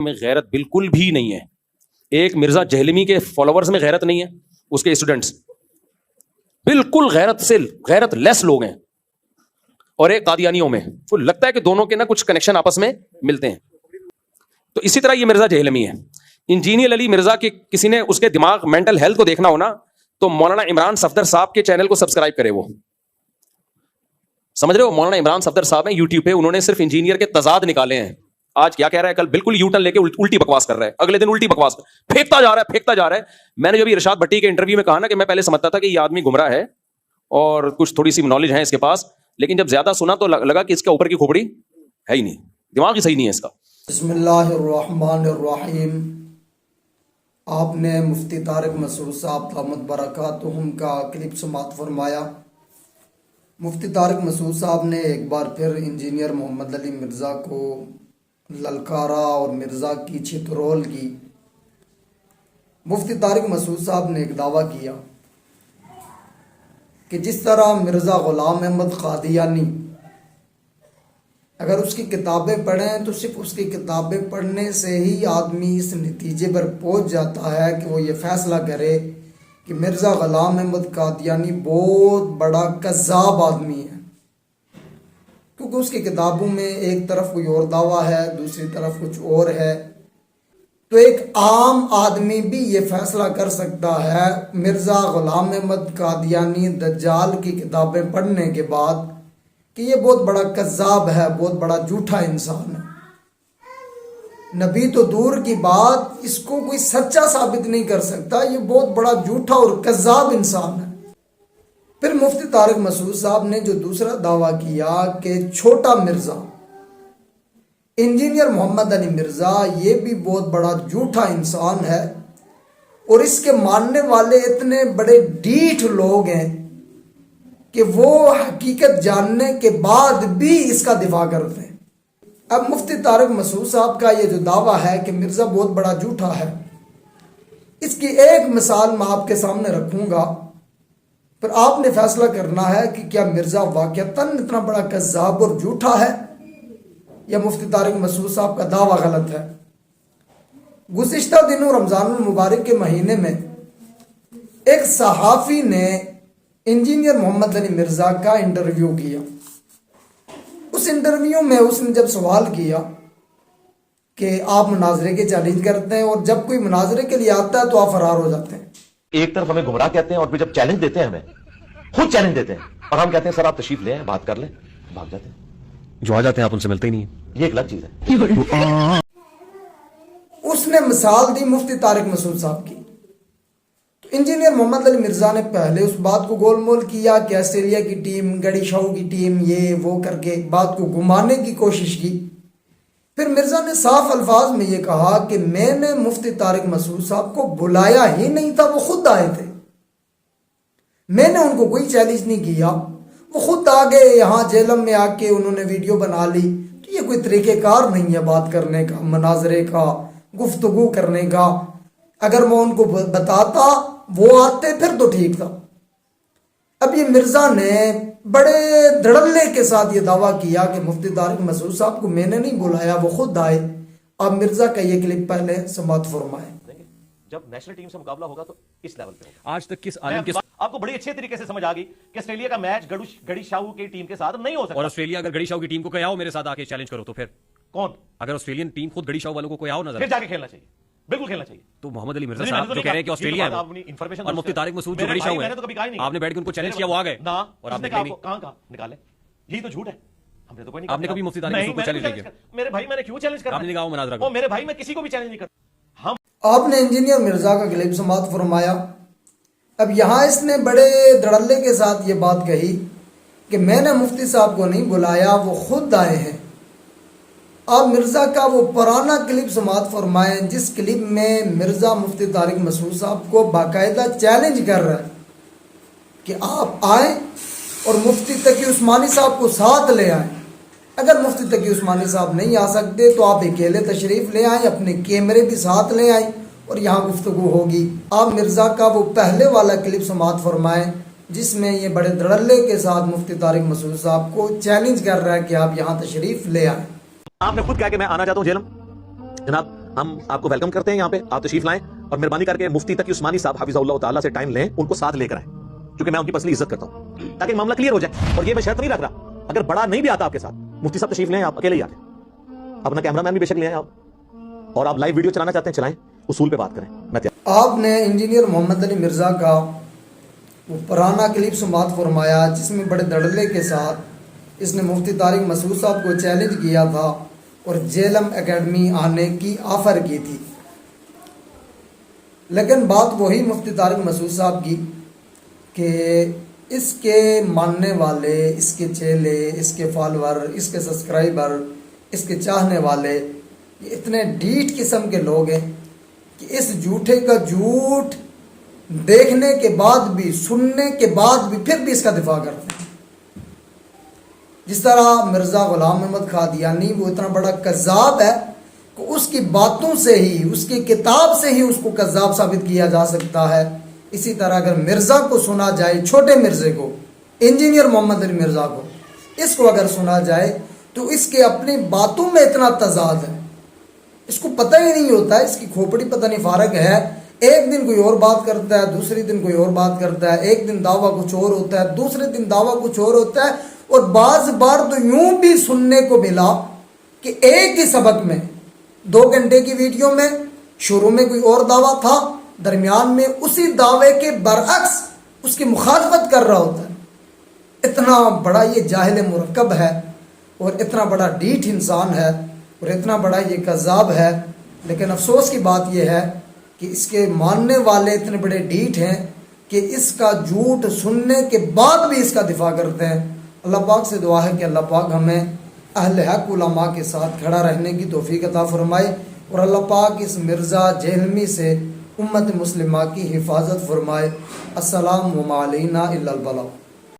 میں غیرت بالکل بھی نہیں ہے. ایک مرزا جہلمی کے فالوورز میں غیرت نہیں ہے, اس کے اسٹوڈنٹس بالکل غیرت لیس لوگ ہیں, اور ایک قادیانیوں میں تو لگتا ہے کہ دونوں کے نا کچھ کنیکشن آپس میں ملتے ہیں. تو اسی طرح یہ مرزا جہلمی ہے. انجینئر علی مرزا کے کسی نے اس کے دماغ مینٹل ہیلتھ کو دیکھنا ہونا تو مولانا عمران صفدر صاحب کے چینل کو سبسکرائب کرے. وہ سمجھ رہے ہو, مولانا عمران صفدر صاحب ہیں یوٹیوب پہ, انہوں نے صرف انجینئر کے تضاد نکالے ہیں. آج کیا کہہ رہا ہے, کل بالکل یو ٹرن لے کے الٹی بکواس کر رہا ہے, اگلے دن الٹی بکواس پھینکتا جا رہا ہے. میں نے جب ارشاد بھٹی کے انٹرویو میں کہا نا کہ میں پہلے سمجھتا تھا کہ یہ آدمی گمراہ ہے اور کچھ تھوڑی سی نالج ہے اس کے پاس, لیکن جب زیادہ سنا تو لگا کہ اس کے اوپر کی کھوپڑی ہے ہی نہیں, دماغ ہی صحیح نہیں ہے اس کا. بسم اللہ الرحمن الرحیم. آپ نے مفتی طارق مسعود صاحب دامت برکاتہم کا کلپ سماعت فرمایا. مفتی طارق مسعود صاحب نے ایک بار پھر انجینئر محمد علی مرزا کو للکارا اور مرزا کی چھترول کی. مفتی طارق مسعود صاحب نے ایک دعویٰ کیا کہ جس طرح مرزا غلام احمد قادیانی اگر اس کی کتابیں پڑھیں تو صرف اس کی کتابیں پڑھنے سے ہی آدمی اس نتیجے پر پہنچ جاتا ہے کہ وہ یہ فیصلہ کرے کہ مرزا غلام احمد قادیانی بہت بڑا کذاب آدمی ہے, کیونکہ اس کی کتابوں میں ایک طرف کوئی اور دعویٰ ہے, دوسری طرف کچھ اور ہے. تو ایک عام آدمی بھی یہ فیصلہ کر سکتا ہے مرزا غلام احمد قادیانی دجال کی کتابیں پڑھنے کے بعد کہ یہ بہت بڑا کذاب ہے, بہت بڑا جھوٹا انسان ہے. نبی تو دور کی بات, اس کو کوئی سچا ثابت نہیں کر سکتا, یہ بہت بڑا جھوٹا اور کذاب انسان ہے. پھر مفتی طارق مسعود صاحب نے جو دوسرا دعویٰ کیا کہ چھوٹا مرزا انجینئر محمد علی مرزا یہ بھی بہت بڑا جھوٹا انسان ہے, اور اس کے ماننے والے اتنے بڑے ڈھیٹ لوگ ہیں کہ وہ حقیقت جاننے کے بعد بھی اس کا دفاع کرتے ہیں. اب مفتی طارق مسعود صاحب کا یہ جو دعویٰ ہے کہ مرزا بہت بڑا جھوٹا ہے, اس کی ایک مثال میں آپ کے سامنے رکھوں گا, پھر آپ نے فیصلہ کرنا ہے کہ کیا مرزا واقعتاً اتنا بڑا کذاب اور جھوٹا ہے یا مفتی طارق مسعود صاحب کا دعویٰ غلط ہے. گزشتہ دنوں رمضان المبارک کے مہینے میں ایک صحافی نے انجینئر محمد علی مرزا کا انٹرویو کیا. اس انٹرویو میں اس نے جب سوال کیا کہ آپ مناظرے کے چیلنج کرتے ہیں اور جب کوئی مناظرے کے لیے آتا ہے تو آپ فرار ہو جاتے ہیں. ایک طرف ہمیں گمراہ کہتے ہیں اور پھر جب چیلنج دیتے ہیں ہمیں خود چیلنج دیتے ہیں اور ہم کہتے ہیں سر آپ تشریف لیں بات کر لیں, بھاگ جاتے ہیں. جو آ جاتے ہیں آپ ان سے ملتے ہی نہیں. یہ ایک الگ چیز ہے. اس نے مثال دی مفتی طارق مسعود صاحب کی. تو انجینئر محمد علی مرزا نے پہلے اس بات کو گول مول کیا کہ آسٹریلیا کی ٹیم, گڑی شاہو کی ٹیم, یہ وہ کر کے بات کو گھمانے کی کوشش کی. پھر مرزا نے صاف الفاظ میں یہ کہا کہ میں نے مفتی طارق مسعود صاحب کو بلایا ہی نہیں تھا, وہ خود آئے تھے, میں نے ان کو کوئی چیلنج نہیں کیا, وہ خود آ گئے یہاں جیلم میں آ کے انہوں نے ویڈیو بنا لی. تو یہ کوئی طریقہ کار نہیں ہے بات کرنے کا, مناظرے کا, گفتگو کرنے کا. اگر میں ان کو بتاتا وہ آتے پھر تو ٹھیک تھا. اب یہ مرزا نے بڑے دھڑلے کے ساتھ یہ دعویٰ کیا کہ مفتی طارق مسعود صاحب کو میں نے نہیں بلایا, وہ خود آئے. اب مرزا کا یہ کلپ پہلے سماعت فرمائے. جب نیشنل ٹیم سے مقابلہ ہوگا تو اس لیول پہ ہوگا. آج تک کس عالم کے آپ کو بڑی اچھے طریقے سے سمجھ آ گئی کہ آسٹریلیا کا میچ گڑی شاہو کی ٹیم کے ساتھ نہیں ہو سکتا. اور آسٹریلیا اگر گڑی شاہو کی ٹیم کو کہا ہو میرے ساتھ آ کے چیلنج کرو تو پھر کون, اگر آسٹریلین ٹیم خود گڑی شاہو والوں کو کہا ہو نظر پھر جا کے کھیلنا چاہیے, بالکل کھیلنا چاہیے. تو محمد علی مرزا صاحب جو کہہ رہے ہیں کہ آسٹریلیا ہے اور مفتی طارق مسعود جو گڑی شاہو ہے, آپ نے بیٹھ کے ان کو چیلنج کیا, وہ آ گئے اور آپ نے کہاں نکالے. یہی تو جھوٹ ہے. ہم نے تو کوئی نہیں, آپ نے کبھی مفتی طارق مسعود کو چیلنج نہیں کیا. میرے بھائی میں نے کیوں چیلنج کرا, آپ نے کہا وہ مناظرہ میرے بھائی میں کسی کو بھی چیلنج نہیں کرتا. آپ نے انجینئر مرزا کا کلپ سماعت فرمایا. اب یہاں اس نے بڑے دھڑلے کے ساتھ یہ بات کہی کہ میں نے مفتی صاحب کو نہیں بلایا, وہ خود آئے ہیں. آپ مرزا کا وہ پرانا کلپ سماعت فرمائیں جس کلپ میں مرزا مفتی طارق مسعود صاحب کو باقاعدہ چیلنج کر رہا ہے کہ آپ آئیں اور مفتی تقی عثمانی صاحب کو ساتھ لے آئیں. اگر مفتی تقی عثمانی صاحب نہیں آ سکتے تو آپ اکیلے تشریف لے آئیں, اپنے کیمرے بھی ساتھ لے آئیں اور یہاں گفتگو ہوگی. آپ مرزا کا وہ پہلے والا کلپ سماعت فرمائیں جس میں یہ بڑے دھڑلے کے ساتھ مفتی طارق مسعود صاحب کو چیلنج کر رہا ہے کہ آپ یہاں تشریف لے آئیں. آپ نے خود کہا کہ میں آنا چاہتا ہوں جیلم. جناب ہم آپ کو ویلکم کرتے ہیں یہاں پہ, آپ تشریف لائیں اور مہربانی کر کے مفتی تقی عثمانی صاحب حفظہ اللہ تعالیٰ سے ٹائم لیں, ان کو ساتھ لے کر آئیں, کیونکہ میں ان کی پرسنلی عزت کرتا ہوں, تاکہ معاملہ کلیئر ہو جائے. اور یہ میں شرط نہیں رکھ رہا, اگر بڑا نہیں بھی آتا آپ کے ساتھ, مفتی صاحب تشریف لیں, آپ اکیلے ہی آتے, اپنا کیمرہ مین بھی بے شک لے آئیں آپ, اور آپ لائیو ویڈیو چلانا چاہتے ہیں چلائیں, اصول پہ بات کریں. میں آپ نے انجینئر محمد علی مرزا کا وہ پرانا کلپ سماعت فرمایا جس میں بڑے دھڑلے کے ساتھ اس نے مفتی طارق مسعود صاحب کو چیلنج کیا تھا اور جیلم اکیڈمی آنے کی آفر کی تھی. لیکن بات وہی مفتی طارق مسعود صاحب کی کہ اس کے ماننے والے, اس کے چیلے, اس کے فالوور, اس کے سبسکرائبر, اس کے چاہنے والے یہ اتنے ڈیٹ قسم کے لوگ ہیں کہ اس جھوٹے کا جھوٹ دیکھنے کے بعد بھی, سننے کے بعد بھی پھر بھی اس کا دفاع کرتے ہیں. جس طرح مرزا غلام احمد قادیانی وہ اتنا بڑا کذاب ہے کہ اس کی باتوں سے ہی, اس کی کتاب سے ہی اس کو کذاب ثابت کیا جا سکتا ہے. اسی طرح اگر مرزا کو سنا جائے, چھوٹے مرزے کو, انجینئر محمد علی مرزا کو, اس کو اگر سنا جائے تو اس کے اپنی باتوں میں اتنا تضاد ہے, اس کو پتہ ہی نہیں ہوتا ہے, اس کی کھوپڑی پتہ نہیں فارغ ہے. ایک دن کوئی اور بات کرتا ہے, دوسرے دن کوئی اور بات کرتا ہے, ایک دن دعویٰ کچھ اور ہوتا ہے, دوسرے دن دعویٰ کچھ اور ہوتا ہے. اور بعض بار تو یوں بھی سننے کو ملا کہ ایک ہی سبق میں 2 گھنٹے کی ویڈیو میں شروع میں کوئی اور دعویٰ تھا, درمیان میں اسی دعوے کے برعکس اس کی مخالفت کر رہا ہوتا ہے. اتنا بڑا یہ جاہل مرکب ہے اور اتنا بڑا ڈیٹھ انسان ہے اور اتنا بڑا یہ کذاب ہے. لیکن افسوس کی بات یہ ہے کہ اس کے ماننے والے اتنے بڑے ڈیٹھ ہیں کہ اس کا جھوٹ سننے کے بعد بھی اس کا دفاع کرتے ہیں. اللہ پاک سے دعا ہے کہ اللہ پاک ہمیں اہل حق علماء کے ساتھ کھڑا رہنے کی توفیق عطا فرمائے, اور اللہ پاک اس مرزا جہلمی سے امت مسلمہ کی حفاظت فرمائے. السلام علینا الا البلاغ.